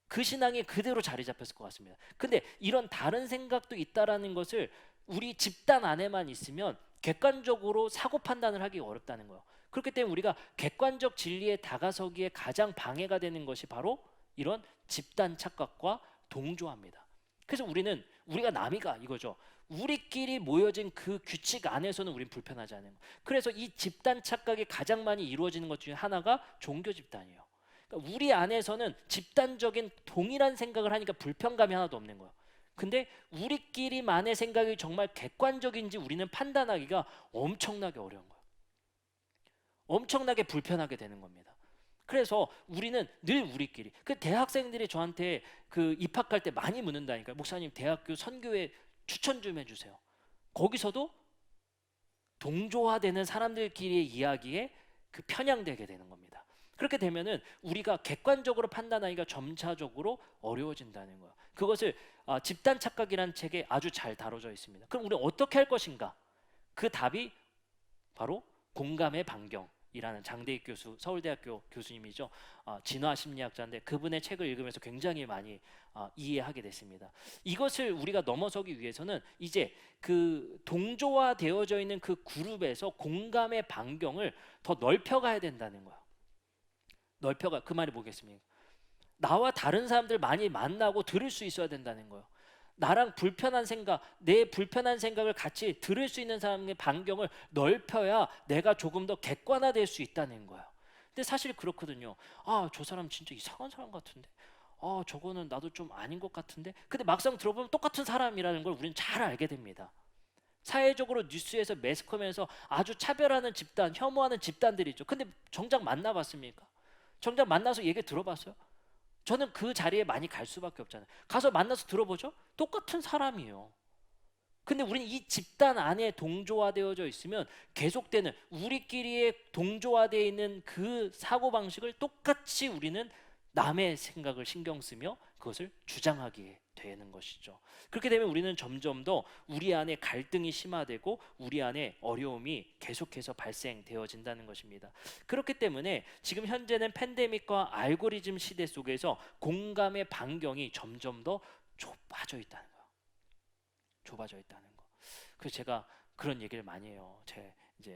Speaker 1: 그 신앙이 그대로 자리 잡혔을 것 같습니다. 근데 이런 다른 생각도 있다라는 것을 우리 집단 안에만 있으면 객관적으로 사고 판단을 하기 어렵다는 거예요. 그렇기 때문에 우리가 객관적 진리에 다가서기에 가장 방해가 되는 것이 바로 이런 집단 착각과 동조합니다. 그래서 우리가 남이가 이거죠. 우리끼리 모여진 그 규칙 안에서는 우린 불편하지 않은 거예요. 그래서 이 집단 착각이 가장 많이 이루어지는 것 중에 하나가 종교 집단이에요. 그러니까 우리 안에서는 집단적인 동일한 생각을 하니까 불편감이 하나도 없는 거예요. 근데 우리끼리만의 생각이 정말 객관적인지 우리는 판단하기가 엄청나게 어려운 거예요. 엄청나게 불편하게 되는 겁니다. 그래서 우리는 늘 우리끼리. 그 대학생들이 저한테 그 입학할 때 많이 묻는다니까요. 목사님 대학교 선교회 추천 좀 해주세요. 거기서도 동조화되는 사람들끼리의 이야기에 그 편향되게 되는 겁니다. 그렇게 되면은 우리가 객관적으로 판단하기가 점차적으로 어려워진다는 거예요. 그것을 집단 착각이라는 책에 아주 잘 다뤄져 있습니다. 그럼 우리는 어떻게 할 것인가? 그 답이 바로 공감의 반경이라는 장대익 교수, 서울대학교 교수님이죠. 진화 심리학자인데 그분의 책을 읽으면서 굉장히 많이 이해하게 됐습니다. 이것을 우리가 넘어서기 위해서는 이제 그 동조화되어져 있는 그 그룹에서 공감의 반경을 더 넓혀가야 된다는 거야. 그 말이 뭐겠습니까? 나와 다른 사람들 많이 만나고 들을 수 있어야 된다는 거예요. 나랑 불편한 생각, 내 불편한 생각을 같이 들을 수 있는 사람의 반경을 넓혀야 내가 조금 더 객관화될 수 있다는 거예요. 근데 사실 그렇거든요. 저 사람 진짜 이상한 사람 같은데. 저거는 나도 좀 아닌 것 같은데. 근데 막상 들어보면 똑같은 사람이라는 걸 우리는 잘 알게 됩니다. 사회적으로 뉴스에서 매스컴에서 아주 차별하는 집단, 혐오하는 집단들이 있죠. 근데 정작 만나봤습니까? 정작 만나서 얘기 들어봤어요? 저는 그 자리에 많이 갈 수밖에 없잖아요. 가서 만나서 들어보죠? 똑같은 사람이에요. 근데 우리는 이 집단 안에 동조화되어져 있으면 계속되는 우리끼리의 동조화되어 있는 그 사고방식을 똑같이 우리는 남의 생각을 신경 쓰며 그것을 주장하게 되는 것이죠. 그렇게 되면 우리는 점점 더 우리 안에 갈등이 심화되고 우리 안에 어려움이 계속해서 발생되어진다는 것입니다. 그렇기 때문에 지금 현재는 팬데믹과 알고리즘 시대 속에서 공감의 반경이 점점 더 좁아져 있다는 거예요. 좁아져 있다는 거. 그래서 제가 그런 얘기를 많이 해요.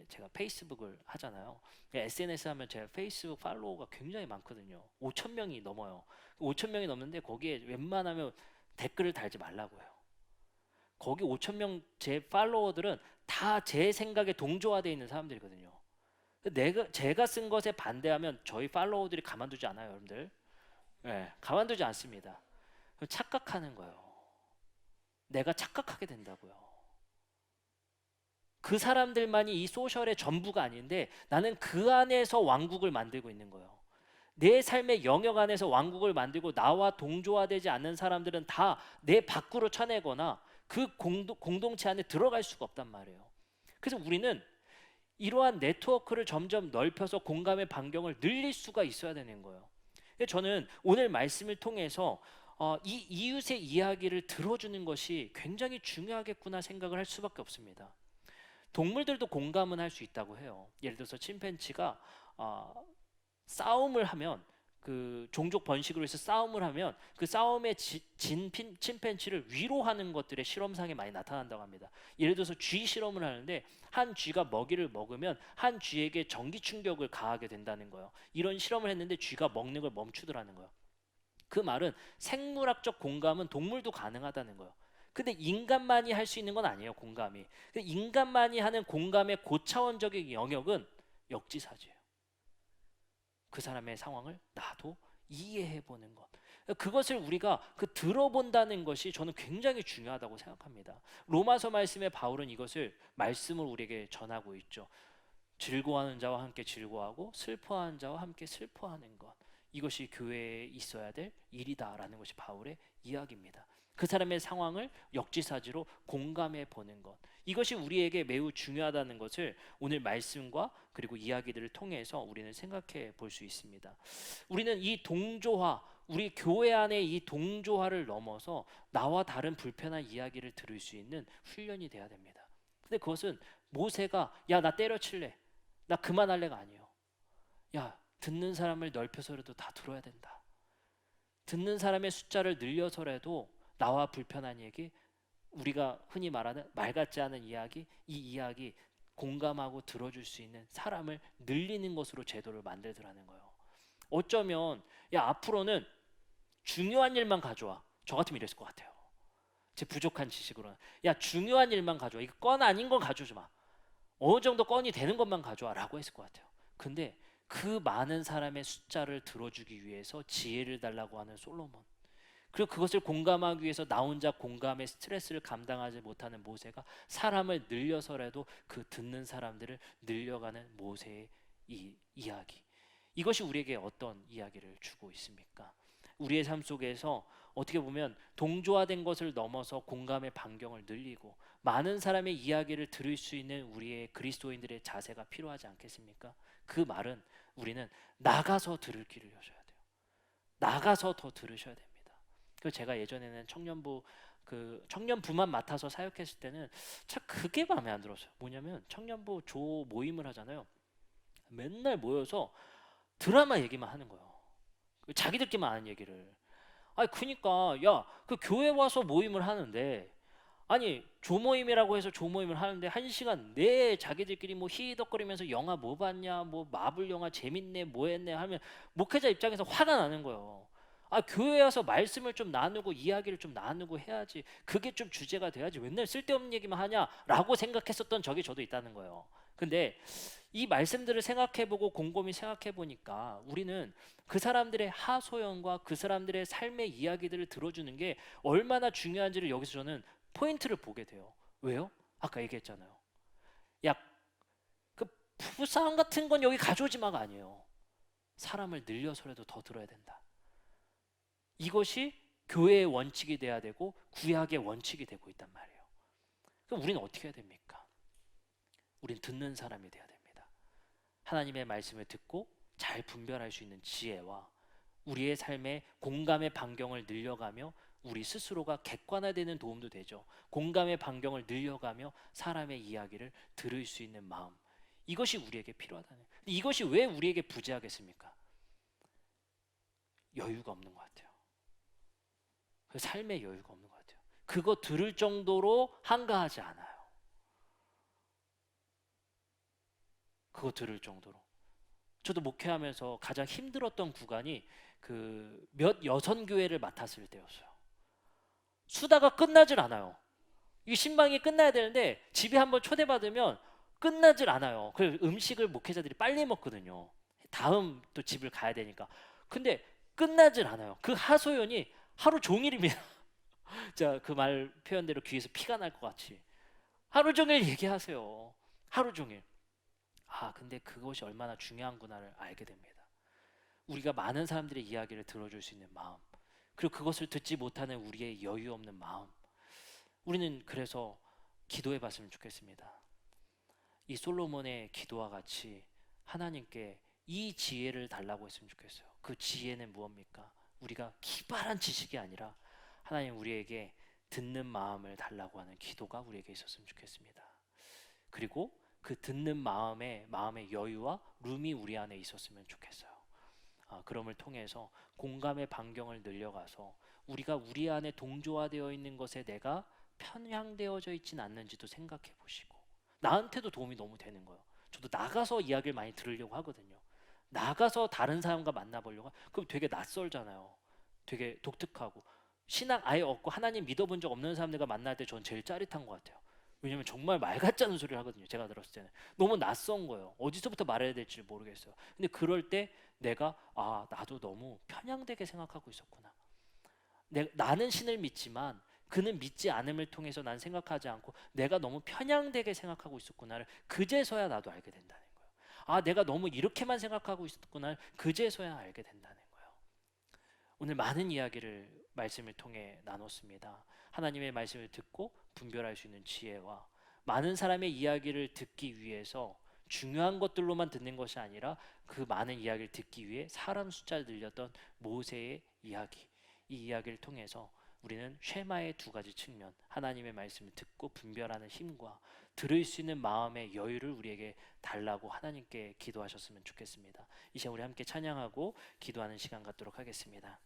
Speaker 1: 제가 페이스북을 하잖아요. SNS 하면 제가 페이스북 팔로워가 굉장히 많거든요. 5천 명이 넘어요. 5천 명이 넘는데 거기에 웬만하면 댓글을 달지 말라고 해요. 거기 5천 명 제 팔로워들은 다 제 생각에 동조화되어 있는 사람들이거든요. 제가 쓴 것에 반대하면 저희 팔로워들이 가만두지 않아요, 여러분들. 네, 가만두지 않습니다. 착각하는 거예요. 내가 착각하게 된다고요. 그 사람들만이 이 소셜의 전부가 아닌데 나는 그 안에서 왕국을 만들고 있는 거예요. 내 삶의 영역 안에서 왕국을 만들고 나와 동조화되지 않는 사람들은 다 내 밖으로 쳐내거나 그 공동체 안에 들어갈 수가 없단 말이에요. 그래서 우리는 이러한 네트워크를 점점 넓혀서 공감의 반경을 늘릴 수가 있어야 되는 거예요. 저는 오늘 말씀을 통해서 이 이웃의 이야기를 들어주는 것이 굉장히 중요하겠구나 생각을 할 수밖에 없습니다. 동물들도 공감은 할 수 있다고 해요. 예를 들어서 침팬지가 싸움을 하면 그 종족 번식으로 해서 싸움을 하면 그 싸움에 진 침팬지를 위로하는 것들의 실험상에 많이 나타난다고 합니다. 예를 들어서 쥐 실험을 하는데 한 쥐가 먹이를 먹으면 한 쥐에게 전기 충격을 가하게 된다는 거예요. 이런 실험을 했는데 쥐가 먹는 걸 멈추더라는 거예요. 그 말은 생물학적 공감은 동물도 가능하다는 거예요. 근데 인간만이 할 수 있는 건 아니에요, 공감이. 인간만이 하는 공감의 고차원적인 영역은 역지사지예요. 그 사람의 상황을 나도 이해해 보는 것. 그것을 우리가 들어본다는 것이 저는 굉장히 중요하다고 생각합니다. 로마서 말씀에 바울은 이것을 말씀을 우리에게 전하고 있죠. 즐거워하는 자와 함께 즐거워하고 슬퍼하는 자와 함께 슬퍼하는 것. 이것이 교회에 있어야 될 일이다라는 것이 바울의 이야기입니다. 그 사람의 상황을 역지사지로 공감해 보는 것. 이것이 우리에게 매우 중요하다는 것을 오늘 말씀과 그리고 이야기들을 통해서 우리는 생각해 볼 수 있습니다. 우리는 이 동조화, 우리 교회 안에 이 동조화를 넘어서 나와 다른 불편한 이야기를 들을 수 있는 훈련이 돼야 됩니다. 근데 그것은 모세가 야, 나 때려칠래, 나 그만할래가 아니에요. 야, 듣는 사람을 넓혀서라도 다 들어야 된다. 듣는 사람의 숫자를 늘려서라도 나와 불편한 얘기, 우리가 흔히 말하는 말 같지 않은 이야기, 이 이야기 공감하고 들어줄 수 있는 사람을 늘리는 것으로 제도를 만들더라는 거예요. 어쩌면 야, 앞으로는 중요한 일만 가져와. 저 같으면 이랬을 것 같아요. 제 부족한 지식으로는 야, 중요한 일만 가져와. 이거 건 아닌 건 가져오지 마. 어느 정도 건이 되는 것만 가져와 라고 했을 것 같아요. 근데 그 많은 사람의 숫자를 들어주기 위해서 지혜를 달라고 하는 솔로몬, 그리고 그것을 공감하기 위해서 나 혼자 공감의 스트레스를 감당하지 못하는 모세가 사람을 늘려서라도 그 듣는 사람들을 늘려가는 모세의 이 이야기, 이것이 우리에게 어떤 이야기를 주고 있습니까? 우리의 삶 속에서 어떻게 보면 동조화된 것을 넘어서 공감의 반경을 늘리고 많은 사람의 이야기를 들을 수 있는 우리의 그리스도인들의 자세가 필요하지 않겠습니까? 그 말은 우리는 나가서 들을 길을 여셔야 돼요. 나가서 더 들으셔야 됩니다. 그 제가 예전에는 청년부만 맡아서 사역했을 때는 참 그게 마음에 안 들었어요. 뭐냐면 청년부 조 모임을 하잖아요. 맨날 모여서 드라마 얘기만 하는 거예요. 자기들끼리만 아는 얘기를. 아니 그니까 야, 그 교회 와서 모임을 하는데, 아니 조모임이라고 해서 조모임을 하는데 1시간 내 자기들끼리 뭐 히히덕거리면서 영화 뭐 봤냐, 뭐 마블 영화 재밌네, 뭐 했네 하면 목회자 입장에서 화가 나는 거예요. 교회 와서 말씀을 좀 나누고 이야기를 좀 나누고 해야지, 그게 좀 주제가 돼야지 맨날 쓸데없는 얘기만 하냐라고 생각했었던 적이 저도 있다는 거예요. 근데 이 말씀들을 생각해보고 곰곰이 생각해보니까 우리는 그 사람들의 하소연과 그 사람들의 삶의 이야기들을 들어주는 게 얼마나 중요한지를 여기서 저는 포인트를 보게 돼요. 왜요? 아까 얘기했잖아요. 야, 그 부부싸움 같은 건 여기 가져오지 마가 아니에요. 사람을 늘려서라도 더 들어야 된다. 이것이 교회의 원칙이 돼야 되고 구약의 원칙이 되고 있단 말이에요. 그럼 우리는 어떻게 해야 됩니까? 우리는 듣는 사람이 돼야 됩니다. 하나님의 말씀을 듣고 잘 분별할 수 있는 지혜와 우리의 삶의 공감의 반경을 늘려가며 우리 스스로가 객관화되는 도움도 되죠. 공감의 반경을 늘려가며 사람의 이야기를 들을 수 있는 마음, 이것이 우리에게 필요하다는. 이것이 왜 우리에게 부재하겠습니까? 여유가 없는 것 같아요. 그 삶의 여유가 없는 것 같아요. 그거 들을 정도로 한가하지 않아요. 그거 들을 정도로. 저도 목회하면서 가장 힘들었던 구간이 그 몇 여선교회를 맡았을 때였어요. 수다가 끝나질 않아요. 이 신방이 끝나야 되는데 집에 한번 초대받으면 끝나질 않아요. 그래서 음식을 목회자들이 빨리 먹거든요. 다음 또 집을 가야 되니까. 근데 끝나질 않아요. 그 하소연이 하루 종일입니다. 자, 그 말 표현대로 귀에서 피가 날 것 같이 하루 종일 얘기하세요. 하루 종일. 아, 근데 그것이 얼마나 중요한구나를 알게 됩니다. 우리가 많은 사람들의 이야기를 들어줄 수 있는 마음, 그리고 그것을 듣지 못하는 우리의 여유 없는 마음. 우리는 그래서 기도해 봤으면 좋겠습니다. 이 솔로몬의 기도와 같이 하나님께 이 지혜를 달라고 했으면 좋겠어요. 그 지혜는 무엇입니까? 우리가 기발한 지식이 아니라 하나님 우리에게 듣는 마음을 달라고 하는 기도가 우리에게 있었으면 좋겠습니다. 그리고 그 듣는 마음의 여유와 룸이 우리 안에 있었으면 좋겠어요. 그럼을 통해서 공감의 반경을 늘려가서 우리가 우리 안에 동조화되어 있는 것에 내가 편향되어져 있진 않는지도 생각해 보시고, 나한테도 도움이 너무 되는 거예요. 저도 나가서 이야기를 많이 들으려고 하거든요. 나가서 다른 사람과 만나보려고. 그럼 되게 낯설잖아요. 되게 독특하고, 신앙 아예 없고 하나님 믿어본 적 없는 사람들과 만날 때 전 제일 짜릿한 것 같아요. 왜냐면 정말 말 같지 않은 소리를 하거든요. 제가 들었을 때는 너무 낯선 거예요. 어디서부터 말해야 될지 모르겠어요. 근데 그럴 때 내가 나도 너무 편향되게 생각하고 있었구나. 나는 신을 믿지만 그는 믿지 않음을 통해서 난 생각하지 않고 내가 너무 편향되게 생각하고 있었구나를 그제서야 나도 알게 된다는 거예요. 내가 너무 이렇게만 생각하고 있었구나 그제서야 알게 된다는 거예요. 오늘 많은 이야기를 말씀을 통해 나눴습니다. 하나님의 말씀을 듣고 분별할 수 있는 지혜와 많은 사람의 이야기를 듣기 위해서 중요한 것들로만 듣는 것이 아니라 그 많은 이야기를 듣기 위해 사람 숫자를 늘렸던 모세의 이야기, 이 이야기를 통해서 우리는 쉐마의 두 가지 측면, 하나님의 말씀을 듣고 분별하는 힘과 들을 수 있는 마음의 여유를 우리에게 달라고 하나님께 기도하셨으면 좋겠습니다. 이 시간 우리 함께 찬양하고 기도하는 시간 갖도록 하겠습니다.